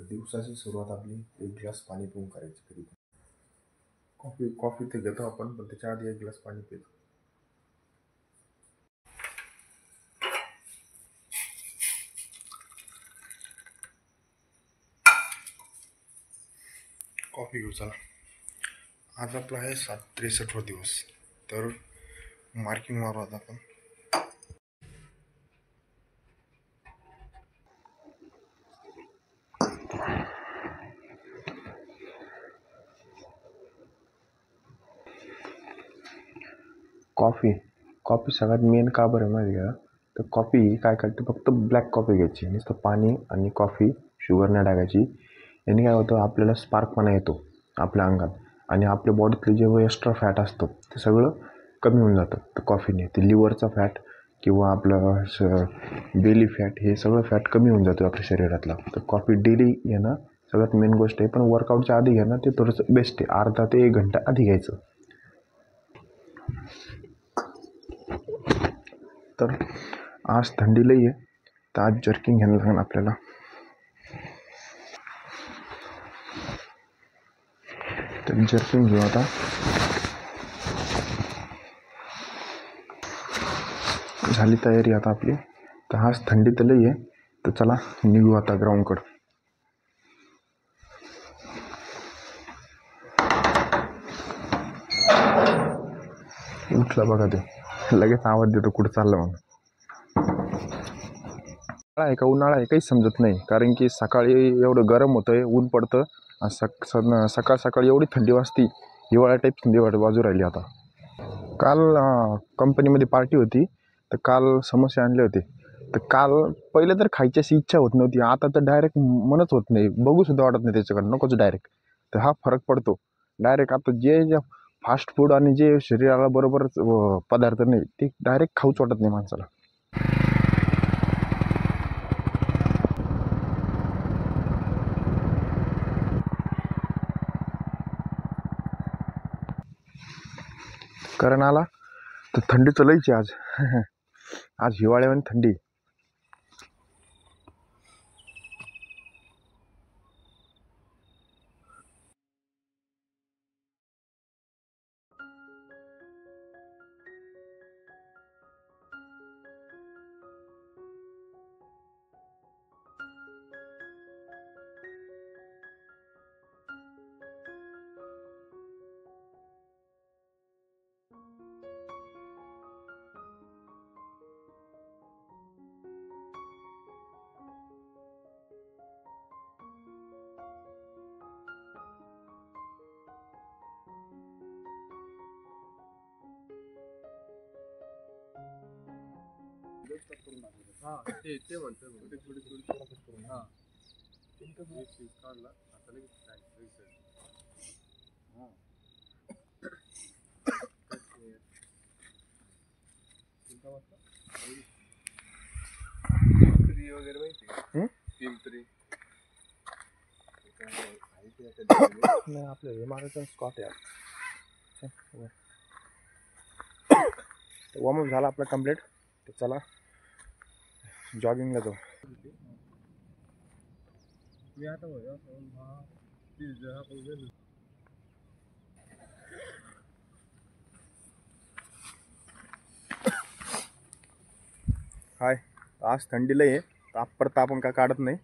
दिवसाची सुरुवात आपली एक ग्लास पाणी पिऊन करायची कधी. कॉफी तर घेतो आपण, पण त्याच्या आधी एक ग्लास पाणी पितो. कॉफी घेऊ चला. आज आपला आहे 63वा दिवस, तर मार्किंग मारू आता आपण. कॉफी सगळ्यात मेन का बरं माहिती का? तर कॉफी काय करते, फक्त ब्लॅक कॉफी घ्यायची, नुसतं पाणी आणि कॉफी, शुगर नाही टाकायची. याने काय होतं, आपल्याला स्पार्कपणा येतो आपल्या अंगात, आणि आपल्या बॉडीतले जे एक्स्ट्रा फॅट असतं ते सगळं कमी होऊन जातं. तर कॉफीने ते लिव्हरचा फॅट किंवा आपलं बेली फॅट, हे सगळं फॅट कमी होऊन जातं आपल्या शरीरातला. तर कॉफी डेली घेणं सगळ्यात मेन गोष्ट आहे. पण वर्कआउटच्या आधी घेणं ते थोडंसं बेस्ट आहे, अर्धा ते 1 घंटा आधी घ्यायचं. तर आज थंडी लई आहे, तर आज जर्किंग घ्यायला लागेल आपल्याला. तर जर्किंग घेऊ आता. झाली तयारी आता आपली. तर आज थंडी तर लई आहे, तर चला निघू आता ग्राउंडकडं. उठला बघा ते, लगेच आवाज देतो कुठं चाललं म्हणून. आहे का उन्हाळा आहे काहीच समजत नाही, कारण की सकाळी एवढं गरम होतंय, ऊन पडतं, सकाळ सकाळी एवढी थंडी वाजती, हिवाळ्या टाईप थंडी बाजू राहिली आता. काल कंपनीमध्ये पार्टी होती, तर काल समोसे आणले होते. तर काल पहिलं तर खायची अशी इच्छा होत नव्हती, आता तर डायरेक्ट मनच होत नाही, बघू सुद्धा वाटत नाही त्याच्याकडे, नकोच डायरेक्ट. तर हा फरक पडतो डायरेक्ट. आता जे फास्ट फूड आणि जे शरीराला बरोबर पदार्थ नाही, ते डायरेक्ट खाऊच वाटत नाही माणसाला. कारण आला तर थंडी चलायची आज. आज हिवाळ्यामध्ये थंडी. नाही, आपलं हे मारायचं स्कॉट आहे. वॉर्मअप झाला आपला कम्प्लीट. तर चला जॉगिंगला जाऊ. हाय, आज थंडीला आहे, ताप आपण का काढत नाही,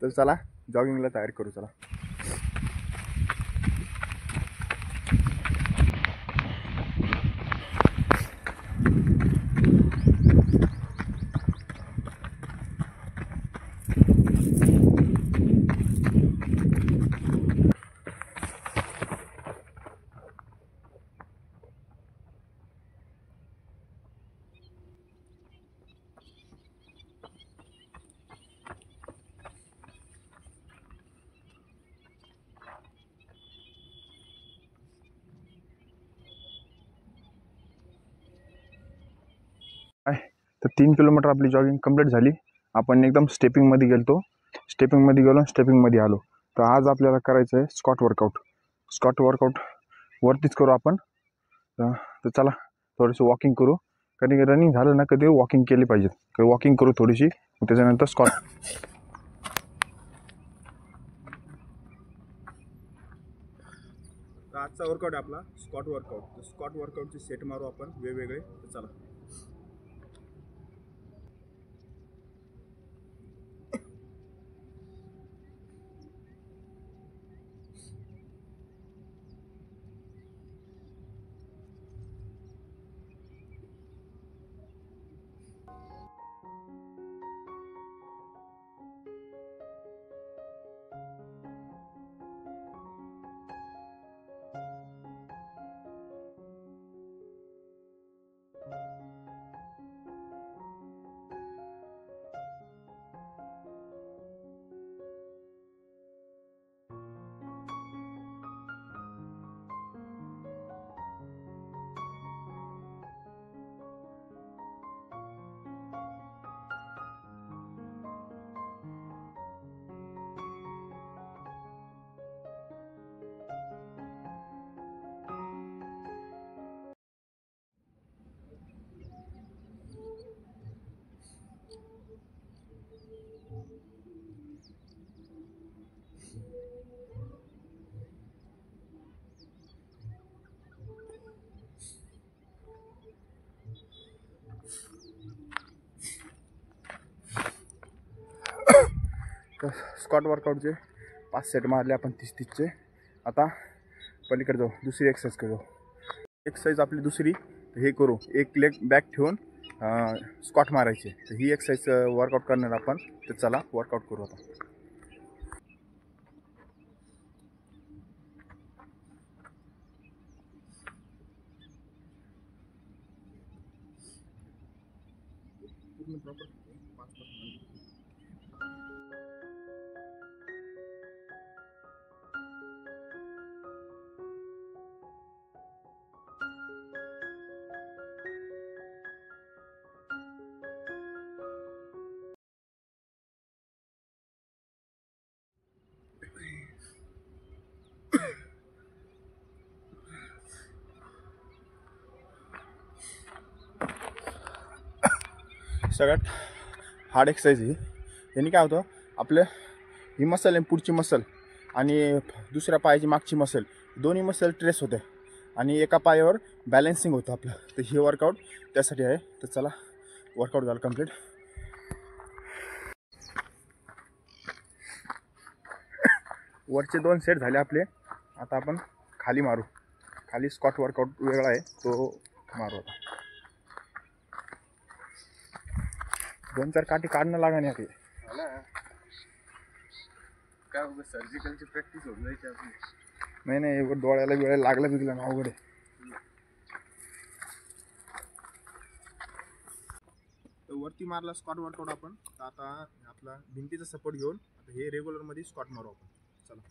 तर चला जॉगिंगला तयारी करू. चला. तर 3 किलोमीटर आपली जॉगिंग कंप्लीट झाली. आपण एकदम स्टेपिंगमध्ये गेलो, स्टेपिंगमध्ये आलो. तर आज आपल्याला करायचं आहे स्कॉट वर्कआउट वरतीच करू आपण. तर चला थोडंसं वॉकिंग करू, कारण रनिंग झालं ना कधी वॉकिंग केली पाहिजे, वॉकिंग करू थोडीशी, त्याच्यानंतर स्क्वॉट. आजचा वर्कआउट आहे आपला स्क्वॉट वर्कआउट. स्क्वॉट वर्कआउटचे सेट मारू आपण वेगवेगळे. चला. तर स्क्वॉट वर्कआउटचे 5 सेट मारले आपण 30-30चे. आता पलीकडे जाऊ, दुसरी एक्सरसाइज करू. एक्सरसाइज आपली दुसरी हे करू, एक लेग बॅक ठेवून स्क्वॉट मारायचे. तर ही एक्सरसाइज वर्कआउट करणार आपण. तर चला वर्कआउट करू आता. सगळ्यात हार्ड एक्सरसाइज ही. यांनी काय होतं, आपलं ही मसल आहे पुढची मसल आणि दुसऱ्या पायाची मागची मसल, दोन्ही मसल ट्रेस होते आणि एका पायावर बॅलन्सिंग होतं आपलं. तर हे वर्कआउट त्यासाठी आहे. तर चला वर्कआउट झालं कंप्लीट. वरचे 2 सेट झाले आपले. आता आपण खाली मारू. खाली स्क्वॉट वर्कआउट वेगळा आहे, तो मारू आता. 2-4 काठी काढणं लागणार आहे. काय सर्जिकलची प्रॅक्टिस होत नाही आपली. नाही डोळ्याला बिळायला लागला बिगला ना अवघड आहे. तर वरती मारला स्क्वॉट वर्कआउट आपण. तर आता आपला भिंतीचा सपोर्ट घेऊन आता हे रेग्युलर मध्ये स्क्वॉट मारू आपण. चला.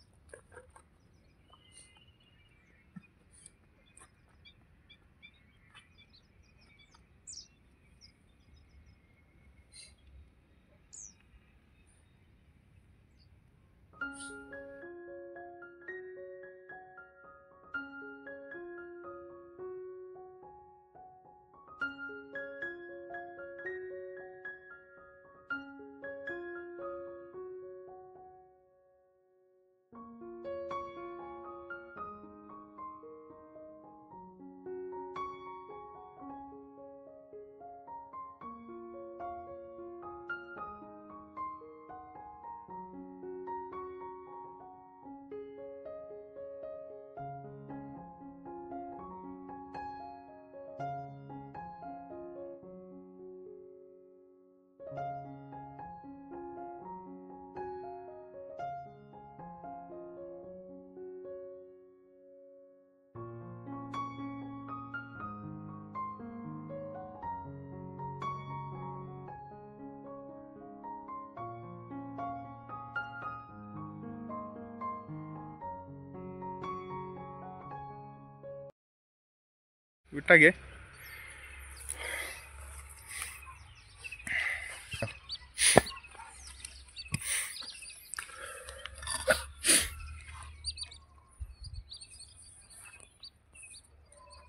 विटा घे.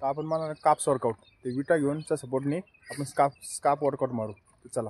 तर आपण मला काप्स वर्कआउट ते विटा घेऊनच्या सपोर्टने आपण स्काप वर्कआउट मारू. तर चला.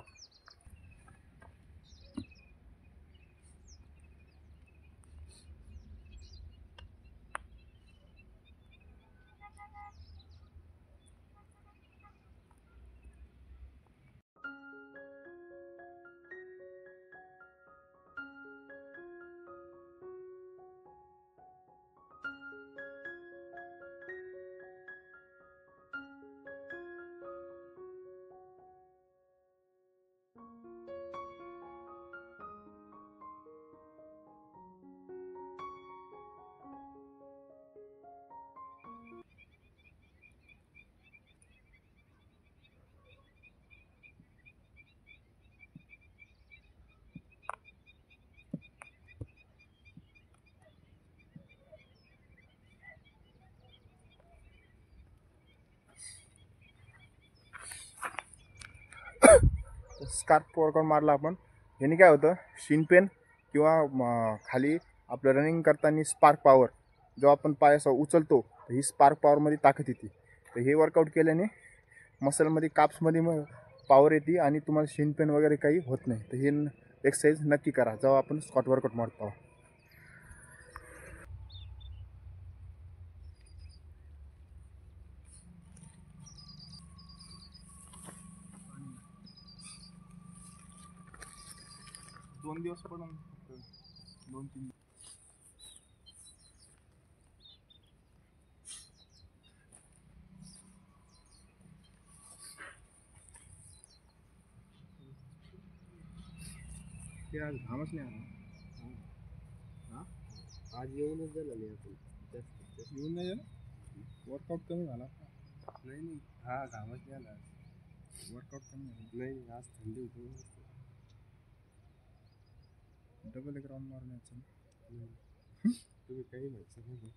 स्कार्प वर्कआउट मारला आपण. याने काय होतं, शिन पेन किंवा खाली आपलं रनिंग करताना स्पार्क पॉवर जेव्हा आपण पाय असं उचलतो तर ही स्पार्क पॉवरमध्ये ताकद येते. तर हे वर्कआउट केल्याने मसलमध्ये काप्समध्ये मग पॉवर येते आणि तुम्हाला शिन पेन वगैरे काही होत नाही. तर हे एक्सरसाइज नक्की करा जेव्हा आपण स्क्वॉट वर्कआउट मारतो. दोन दिवस पण 2-3 ते आज घामच नाही आला. हां आज येऊनच झालं नाही आपण जास्त येऊन नाही झालं. वर्कआउट कमी झाला. नाही हा घामच नाही आला. वर्कआउट कमी झाला. नाही आज थंडी होती. डबल एक राऊंड मारून यायचं. तुम्ही काही माहिती नाही.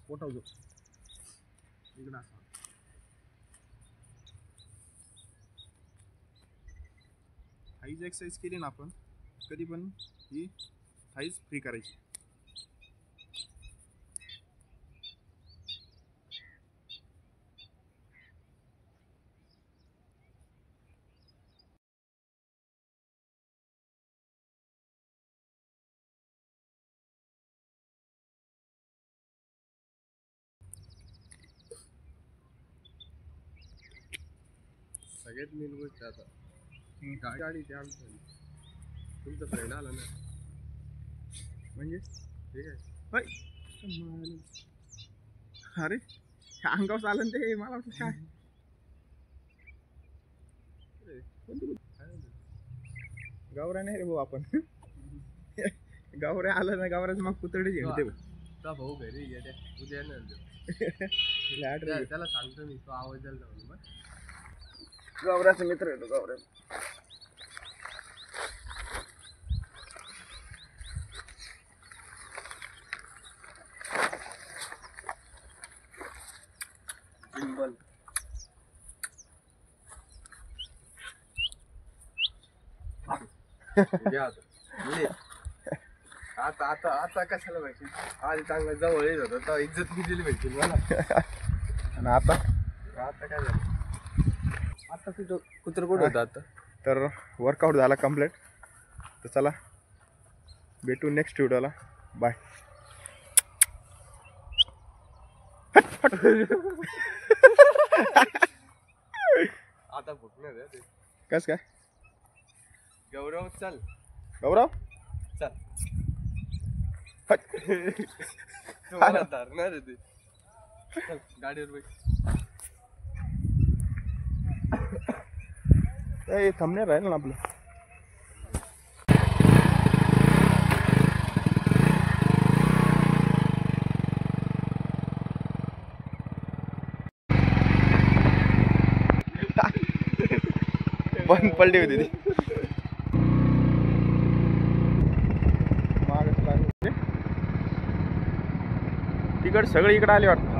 पोटाव जो इकडं असा थाईज एक्सरसाइज केली ना आपण कधी पण ही थाईज फ्री करायची. सगळ्यात मेन गोष्ट आता गाडी ते आमचं तुमचा फ्रेंड आला ना म्हणजे ठीक आहे. होय अरे अंगावर आलं ना ते. मला वाटलं काय गावरा नाही रे भाऊ आपण. गावऱ्या आलं ना गावऱ्याचं मग पुतळी घेते. तो भाऊ घरी गेले उद्या येणार त्याला सांगतो मी तो आवाज द्यायला जाऊन मग गावऱ्याचा मित्र आहे तो. गावऱ्या जिंबल आता आता आता कशाला माहिती. आधी चांगला जवळ येत होता तर इज्जत किती भेटते मला. आणि आता आता काय झालं. आता कुत्र कुठं होतं आता. तर वर्कआउट झाला कम्प्लीट. तर चला भेटू नेक्स्ट व्हिडिओला. बाय. आता फुटणार आहे ते. कस काय गौरव चल गौरव चल. हट. तुम्हाला धरणार आहे ते. चल गाडीवर बैठ. थांबणार राहील ना आपलं. बंद पलटी होती ती. तिकड सगळे इकडे आले वाटतं.